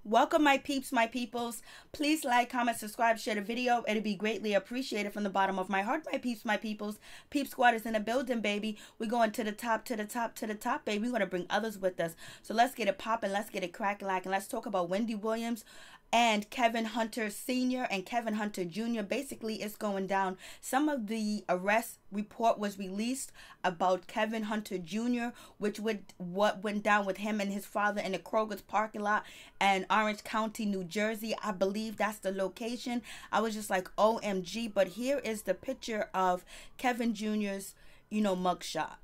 Welcome, my peeps, my peoples. Please like, comment, subscribe, share the video. It'd be greatly appreciated from the bottom of my heart, my peeps, my peoples. Peep Squad is in the building, baby. We're going to the top, to the top, to the top, baby. We're going to bring others with us. So let's get it popping. Let's get it cracking, and let's talk about Wendy Williams and KevinHunter Sr. and KevinHunter Jr. Basically, it's going down. Some of the arrest report was released about KevinHunter Jr., which would what went down with him and his father in the Kroger's parking lot in Orange County, New Jersey. I believe that's the location. I was just like, OMG. But here is the picture of Kevin Jr.'s, mugshot.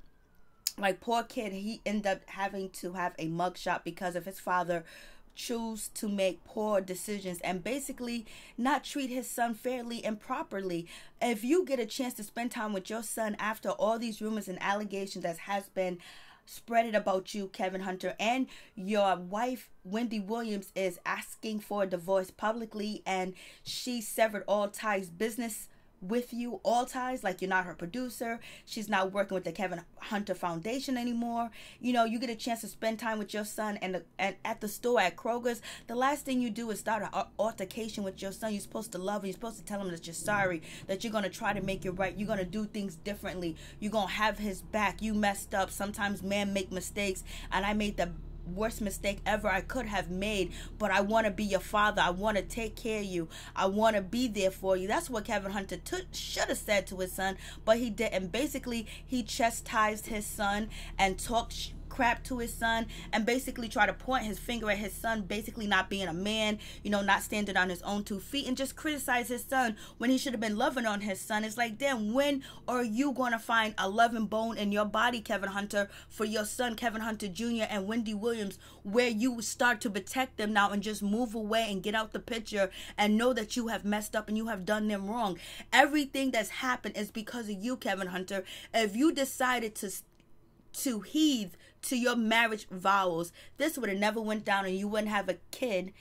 Like, poor kid, he ended up having to have a mugshot because of his father choose to make poor decisions and basically not treat his son fairly and properly. If you get a chance to spend time with your son after all these rumors and allegations that has been spreaded about you, KevinHunter, and your wife Wendy Williams is asking for a divorce publicly, and she severed all ties business with you, all ties, like you're not her producer, she's not working with the KevinHunter Foundation anymore. You get a chance to spend time with your son and at the store at Kroger's. The last thing you do is start an altercation with your son. You're supposed to love him. You're supposed to tell him that you're sorry, that you're going to try to make it right, you're going to do things differently, you're going to have his back. You messed up. Sometimes men make mistakes, and I made the worst mistake ever I could have made, but I want to be your father. I want to take care of you. I want to be there for you. That's what KevinHunter should have said to his son, but he didn't. Basically, he chastised his son and talked crap to his son and basically try to point his finger at his son, basically not being a man, not standing on his own 2 feet, and just criticize his son when he should have been loving on his son. It's like, damn, when are you going to find a loving bone in your body, KevinHunter, for your son, KevinHunter Jr. and Wendy Williams, where you start to protect them now and just move away and get out the picture and know that you have messed up and you have done them wrong? Everything that's happened is because of you, KevinHunter. If you decided to heed to your marriage vows, this would have never went down and you wouldn't have a kid,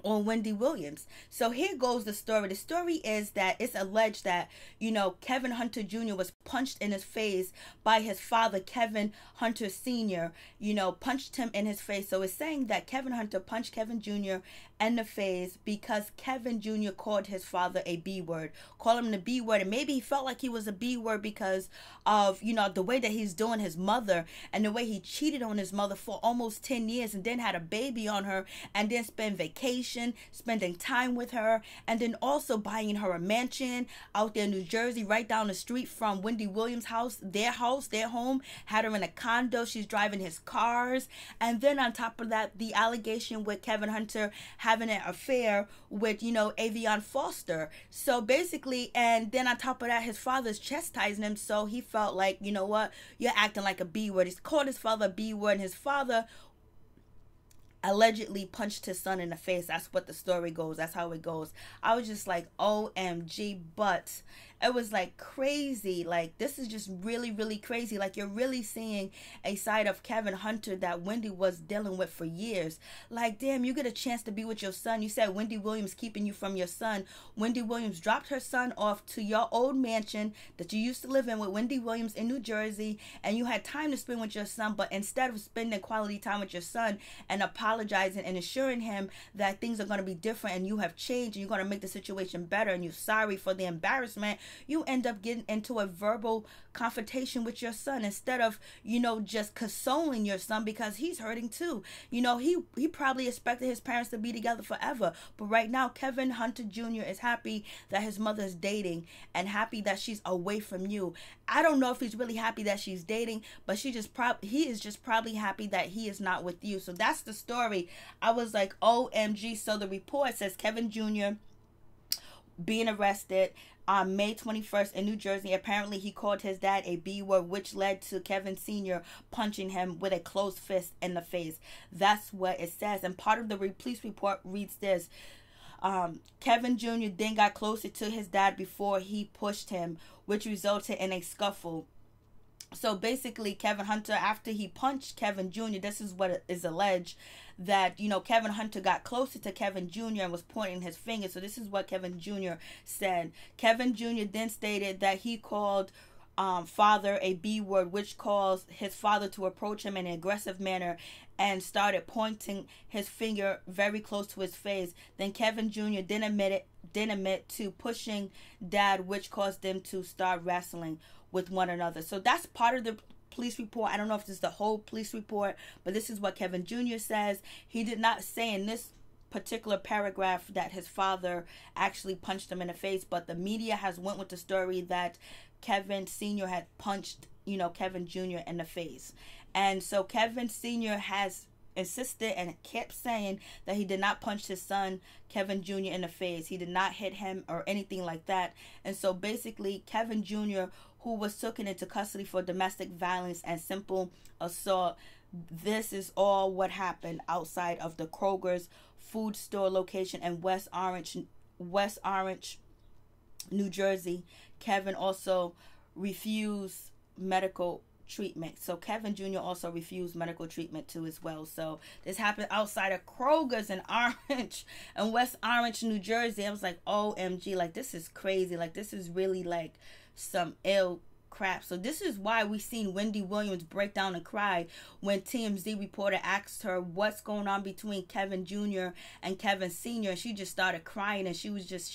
on Wendy Williams. So here goes the story. The story is that it's alleged that, KevinHunter Jr. was punched in his face by his father, KevinHunter Sr., punched him in his face. So it's saying that KevinHunter punched Kevin Jr. in the face because Kevin Jr. called his father a B word, called him the B word. And maybe he felt like he was a B word because of, the way that he's doing his mother and the way he cheated on his mother for almost 10 years and then had a baby on her and then spent vacation, spending time with her, and then also buying her a mansion out there in New Jersey, right down the street from Wendy Williams' house, their home, had her in a condo. She's driving his cars. And then on top of that, the allegation with KevinHunter having an affair with, Avion Foster. So basically, and then on top of that, his father's chastising him. So he felt like, you know what, you're acting like a B word. He's called his father a B word, and his father allegedly punched his son in the face. That's what the story goes. That's how it goes. I was just like, OMG. But it was like crazy. Like, this is just really, really crazy. Like, you're really seeing a side of KevinHunter that Wendy was dealing with for years. Like, damn, you get a chance to be with your son. You said Wendy Williams keeping you from your son. Wendy Williams dropped her son off to your old mansion that you used to live in with Wendy Williams in New Jersey, and you had time to spend with your son. But instead of spending quality time with your son and apologizing and assuring him that things are going to be different and you have changed and you're going to make the situation better and you're sorry for the embarrassment, you end up getting into a verbal confrontation with your son instead of, just consoling your son, because he's hurting too. He probably expected his parents to be together forever. But right now, KevinHunter Jr. is happy that his mother is dating and happy that she's away from you. I don't know if he's really happy that she's dating, but he is just probably happy that he is not with you. So that's the story. I was like, OMG. So the report says Kevin Jr. being arrested on May 21st in New Jersey. Apparently, he called his dad a B word, which led to Kevin Sr. punching him with a closed fist in the face. That's what it says. And part of the police report reads this. Kevin Jr. then got closer to his dad before he pushed him, which resulted in a scuffle. So basically, KevinHunter, after he punched Kevin Jr., this is what is alleged, that, KevinHunter got closer to Kevin Jr. and was pointing his finger. So this is what Kevin Jr. said. Kevin Jr. then stated that he called father a B word, which caused his father to approach him in an aggressive manner and started pointing his finger very close to his face. Then Kevin Jr. didn't admit to pushing Dad, which caused them to start wrestling with one another. So that's part of the police report. I don't know if this is the whole police report, but this is what Kevin Jr. says. He did not say in this particular paragraph that his father actually punched him in the face, but the media has went with the story that Kevin Sr. had punched, Kevin Jr. in the face. And so Kevin Sr. has insisted and kept saying that he did not punch his son, Kevin Jr. in the face. He did not hit him or anything like that. And so basically, Kevin Jr., who was taken into custody for domestic violence and simple assault, this is all what happened outside of the Kroger's food store location in West Orange, New Jersey. Kevin also refused medical treatment. So Kevin Jr. also refused medical treatment too as well. So this happened outside of Kroger's in Orange and West Orange, New Jersey. I was like, OMG, like this is crazy. Like this is really like some ill crap. So this is why we seen Wendy Williams break down and cry when TMZ reporter asked her what's going on between Kevin Jr. and Kevin Sr. She just started crying, and she was just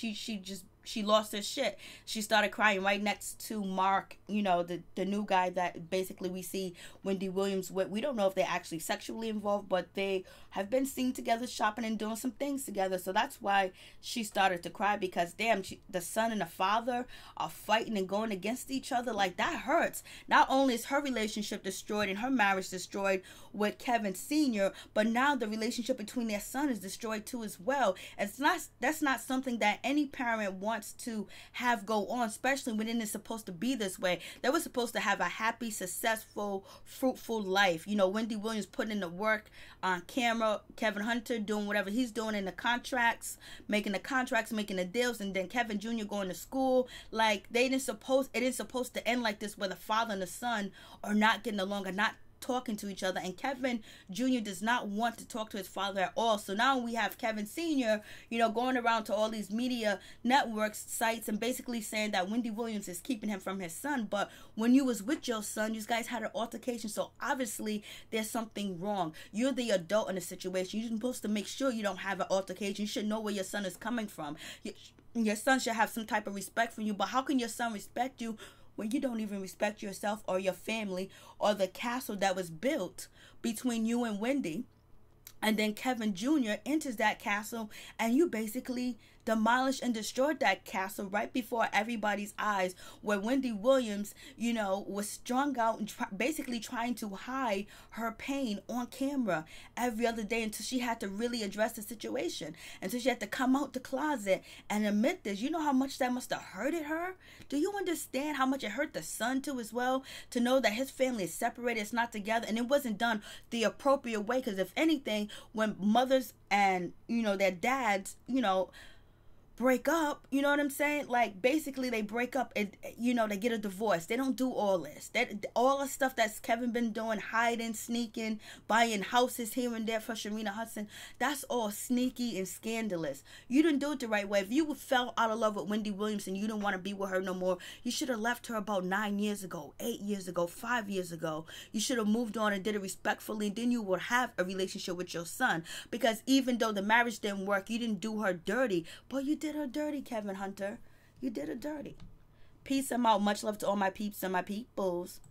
she lost her shit. She started crying right next to Mark, the new guy that basically we see Wendy Williams with. We don't know if they're actually sexually involved, but they have been seen together shopping and doing some things together. So that's why she started to cry, because damn, the son and the father are fighting and going against each other. Like that hurts. Not only is her relationship destroyed and her marriage destroyed with Kevin Sr., but now the relationship between their son is destroyed too as well. That's not something that any parent wants to have go on, especially when it is supposed to be this way. They were supposed to have a happy, successful, fruitful life. Wendy Williams putting in the work on camera, Kevin Hunter doing whatever he's doing in the contracts, making the deals, and then Kevin Jr. going to school. Like it isn't supposed to end like this, where the father and the son are not getting along, or not talking to each other, and Kevin Jr. does not want to talk to his father at all. So now we have Kevin Sr., going around to all these media networks, sites, and basically saying that Wendy Williams is keeping him from his son. But when you was with your son, you guys had an altercation, so obviously there's something wrong. You're the adult in the situation. You're supposed to make sure you don't have an altercation. You should know where your son is coming from. Your son should have some type of respect for you, but how can your son respect you when you don't even respect yourself or your family or the castle that was built between you and Wendy? And then Kevin Jr. enters that castle, and you basically demolished and destroyed that castle right before everybody's eyes, where Wendy Williams, was strung out and basically trying to hide her pain on camera every other day, until she had to really address the situation, until she had to come out the closet and admit this. You know how much that must have hurted her? Do you understand how much it hurt the son too as well, to know that his family is separated, it's not together, and it wasn't done the appropriate way? Because if anything, when mothers and their dads break up, you know what I'm saying? Like basically they break up and they get a divorce. They don't do all this. All the stuff that's Kevin been doing, hiding, sneaking, buying houses here and there for Sharina Hudson, that's all sneaky and scandalous. You didn't do it the right way. If you fell out of love with Wendy Williams and you didn't want to be with her no more, you should have left her about 9 years ago, 8 years ago, 5 years ago. You should have moved on and did it respectfully, and then you would have a relationship with your son. Because even though the marriage didn't work, you didn't do her dirty, but you did her dirty, Kevin Hunter. You did her dirty. Peace. I'm out. Much love to all my peeps and my peoples.